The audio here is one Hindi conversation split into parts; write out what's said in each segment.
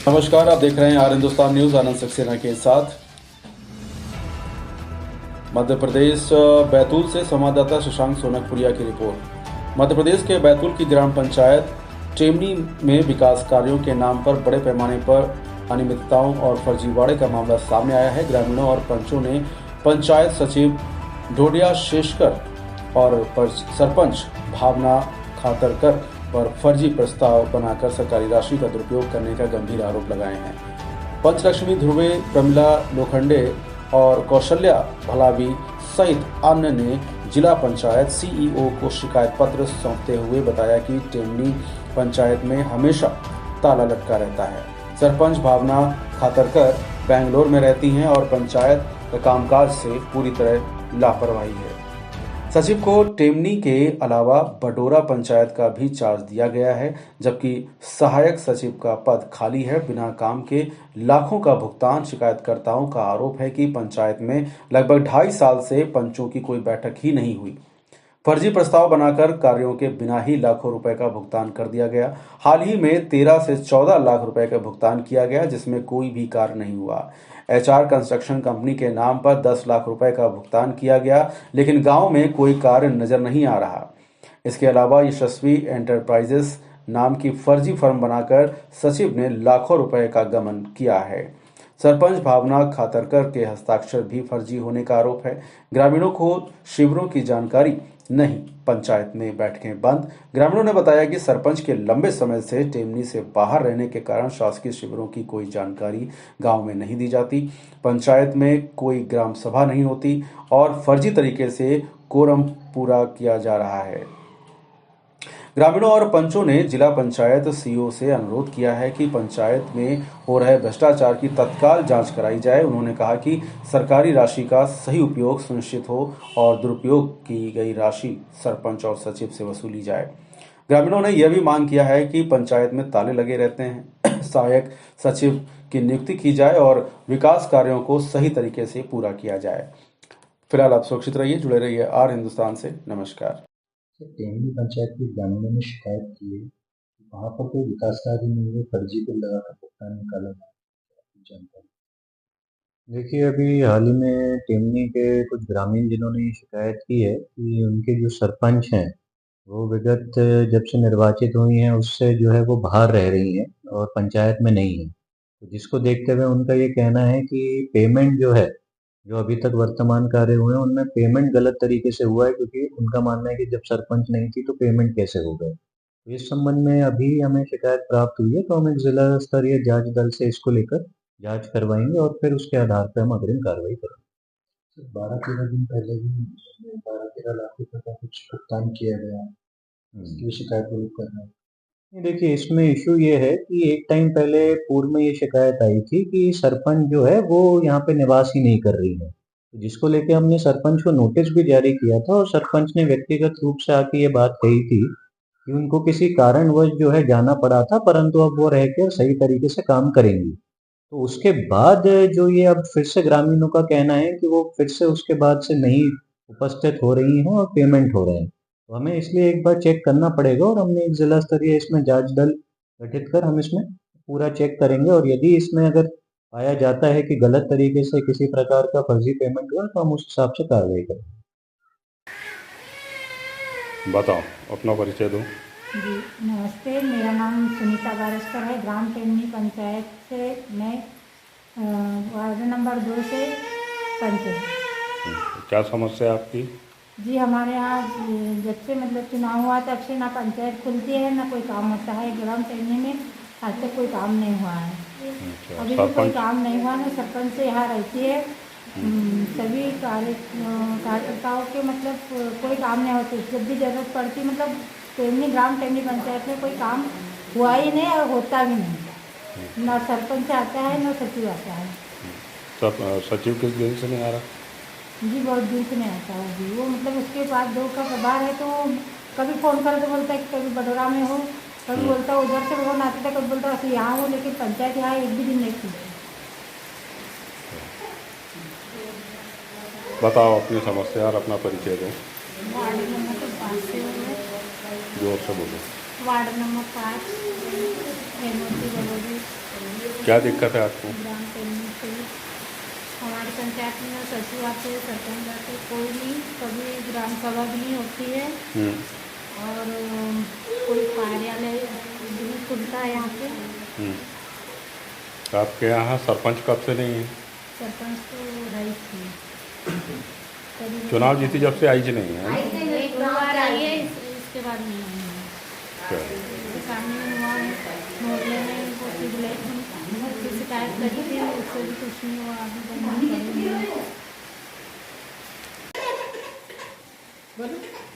नमस्कार, आप देख रहे हैं आर हिंदुस्तान न्यूज। आनंद सक्सेना के साथ। मध्य प्रदेश बैतूल से संवाददाता शशांक सोनकपुरिया की रिपोर्ट। मध्य प्रदेश के बैतूल की ग्राम पंचायत टेमनी में विकास कार्यों के नाम पर बड़े पैमाने पर अनियमितताओं और फर्जीवाड़े का मामला सामने आया है। ग्रामीणों और पंचों ने पंचायत सचिव ढोडिया शेषकर और सरपंच भावना खातरकर पर फर्जी प्रस्ताव बनाकर सरकारी राशि का दुरुपयोग करने का गंभीर आरोप लगाए हैं। पंचलक्ष्मी ध्रुवे, प्रमिला लोखंडे और कौशल्या भलावी सहित अन्य ने जिला पंचायत सीईओ को शिकायत पत्र सौंपते हुए बताया कि टेमनी पंचायत में हमेशा ताला लटका रहता है। सरपंच भावना खातरकर बेंगलोर में रहती हैं और पंचायत का कामकाज से पूरी तरह लापरवाही है। सचिव को टेमनी के अलावा बडोरा पंचायत का भी चार्ज दिया गया है, जबकि सहायक सचिव का पद खाली है। बिना काम के लाखों का भुगतान। शिकायतकर्ताओं का आरोप है कि पंचायत में लगभग 2.5 साल से पंचों की कोई बैठक ही नहीं हुई। फर्जी प्रस्ताव बनाकर कार्यों के बिना ही लाखों रुपए का भुगतान कर दिया गया। हाल ही में 13 से 14 लाख रुपए का भुगतान किया गया, जिसमें कोई भी कार्य नहीं हुआ। एचआर कंस्ट्रक्शन कंपनी के नाम पर 10 लाख रुपए का भुगतान किया गया, लेकिन गांव में कोई कार्य नजर नहीं आ रहा। इसके अलावा यशस्वी एंटरप्राइजेस नाम की फर्जी फर्म बनाकर सचिव ने लाखों रुपए का गबन किया है। सरपंच भावना खातरकर के हस्ताक्षर भी फर्जी होने का आरोप है। ग्रामीणों को शिविरों की जानकारी नहीं, पंचायत में बैठकें बंद। ग्रामीणों ने बताया कि सरपंच के लंबे समय से टेमनी से बाहर रहने के कारण शासकीय शिविरों की कोई जानकारी गांव में नहीं दी जाती। पंचायत में कोई ग्राम सभा नहीं होती और फर्जी तरीके से कोरम पूरा किया जा रहा है। ग्रामीणों और पंचों ने जिला पंचायत सीईओ से अनुरोध किया है कि पंचायत में हो रहे भ्रष्टाचार की तत्काल जांच कराई जाए। उन्होंने कहा कि सरकारी राशि का सही उपयोग सुनिश्चित हो और दुरुपयोग की गई राशि सरपंच और सचिव से वसूली जाए। ग्रामीणों ने यह भी मांग किया है कि पंचायत में ताले लगे रहते हैं, सहायक सचिव की नियुक्ति की जाए और विकास कार्यों को सही तरीके से पूरा किया जाए। फिलहाल आप सुरक्षित रहिए, जुड़े रहिए आर हिंदुस्तान से। नमस्कार। टेमनी पंचायत के ग्रामीणों ने शिकायत की है कि वहाँ पर कोई विकास कार्य नहीं हुए, फर्जी बिल लगाकर भुगतान निकाला गया। जानकारी देखिए, अभी हाल ही में टेमनी के कुछ ग्रामीण जिन्होंने ये शिकायत की है कि उनके जो सरपंच हैं वो विगत जब से निर्वाचित हुई हैं उससे जो है वो बाहर रह रही हैं और पंचायत में नहीं है। तो जिसको देखते हुए उनका ये कहना है कि पेमेंट जो है, जो अभी तक वर्तमान कार्य हुए हैं उनमें पेमेंट गलत तरीके से हुआ है, क्योंकि उनका मानना है कि जब सरपंच नहीं थी तो पेमेंट कैसे हो गए। तो इस संबंध में अभी हमें शिकायत प्राप्त हुई है, तो हम एक जिला स्तरीय जांच दल से इसको लेकर जांच करवाएंगे और फिर उसके आधार पर हम अग्रिम कार्रवाई करेंगे। 12-13 दिन पहले भी 12-13 लाख रुपए का कुछ भुगतान किया गया है, इसकी शिकायत वो लोग कर रहे हैं। नहीं, देखिए इसमें इशू ये है कि एक टाइम पहले पूर्व में ये शिकायत आई थी कि सरपंच जो है वो यहाँ पे निवास ही नहीं कर रही है, तो जिसको लेके हमने सरपंच को नोटिस भी जारी किया था और सरपंच ने व्यक्तिगत रूप से आके ये बात कही थी कि उनको किसी कारणवश जो है जाना पड़ा था, परंतु अब वो रह के सही तरीके से काम करेंगी। तो उसके बाद जो ये अब फिर से ग्रामीणों का कहना है कि वो फिर से उसके बाद से नहीं उपस्थित हो रही हैं और पेमेंट हो रहे हैं, तो हमें इसलिए एक बार चेक करना पड़ेगा और हमने एक जिला स्तरीय इसमें जांच दल गठित कर हम इसमें पूरा चेक करेंगे और यदि इसमें अगर पाया जाता है कि गलत तरीके से किसी प्रकार का फर्जी पेमेंट हुआ तो हम उस हिसाब से कार्रवाई करेंगे। बताओ, अपना परिचय दो। जी नमस्ते, मेरा नाम सुनीता बारस्कर है। ग्राम टेमनी पंचायत से मैं वार्ड नंबर 2 से पंच हूँ। क्या समस्या है आपकी? जी हमारे यहाँ जब से मतलब चुनाव हुआ तब से ना पंचायत खुलती है ना कोई काम होता है। ग्राम टेमनी में आज तक कोई काम नहीं हुआ है। अभी भी कोई काम नहीं हुआ। ना सरपंच से यहाँ रहती है, सभी कार्यकर्ताओं के मतलब कोई काम नहीं होते। जब भी जरूरत पड़ती मतलब टेमनी ग्राम टेमनी पंचायत में कोई काम हुआ ही नहीं और होता भी नहीं। ना सरपंच आता है ना सचिव आता है। सचिव किस दिन से नहीं आ रहा? जी बहुत दिन से नहीं आता है जी। वो मतलब उसके पास 2 का प्रभार है, तो कभी फ़ोन करे तो बोलता है कि कभी बडोरा में हो, कभी बोलता है उधर से फोन आता था, कभी बोलता है यहाँ हो, लेकिन पंचायत यहाँ एक भी दिन नहीं थी। बताओ अपनी समस्या और अपना परिचय दो। वार्ड नंबर 5 से जोर से बोलो। Ward number 5 Hemvati Balodi. क्या दिक्कत है आपको? ग्राम टेमनी से हमारी पंचायत में सचिव आते, सरपंच आते, कोई नहीं, कभी ग्राम सभा भी नहीं होती है और कोई कार्यालय नहीं खुलता है यहाँ पे। तो आपके यहाँ सरपंच कब से नहीं है? सरपंच तो रही थी, कभी चुनाव जीती जब से आई ही नहीं है। एक बार आई है, इसके बाद नहीं आई है। क्या? सामने हुआ है मोहल्ले में, वो की शिकायत करी थी, उससे भी कुछ नहीं हुआ, अभी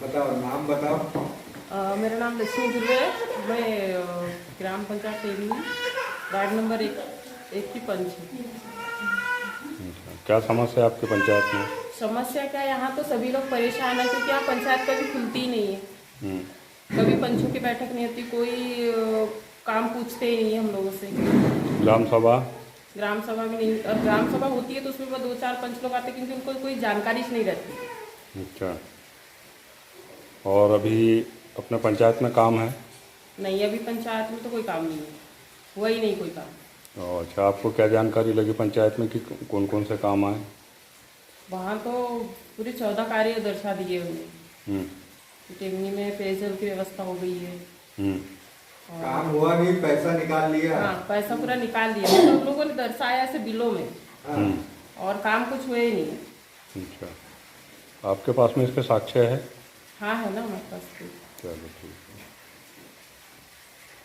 बताओ, नाम बताओ। मेरा नाम लक्ष्मी दुर्वे है। मैं ग्राम पंचायत टेमनी वार्ड नंबर 1 की पंच हूँ। क्या समस्या है आपकी पंचायत में? समस्या क्या, यहाँ तो सभी लोग परेशान है क्योंकि यहाँ पंचायत कभी खुलती ही नहीं है। कभी पंचों की बैठक नहीं होती, कोई काम पूछते ही नहीं है हम लोगों से। ग्राम सभा में नहीं, और ग्राम सभा होती है तो उसमें वो 2-4 पंच लोग आते हैं क्योंकि उनको कोई जानकारी नहीं रहती। अच्छा, और अभी अपने पंचायत में काम है? नहीं, अभी पंचायत में तो कोई काम नहीं है, हुआ ही नहीं कोई काम। अच्छा, आपको क्या जानकारी लगी पंचायत में कि कौन कौन से काम आए? वहाँ तो पूरे 14 कार्य दर्शा दिए उन्हें। टेमनी में पेयजल की व्यवस्था हो गई है। काम हुआ नहीं, पैसा निकाल लिया। हाँ, पैसा पूरा निकाल दिया, तो हम लोगों ने दर्शाया ऐसे बिलों में, और काम कुछ हुए ही नहीं है। अच्छा, आपके पास में इसके साक्ष्य है? हाँ, है ना हमारे पास। चलो ठीक।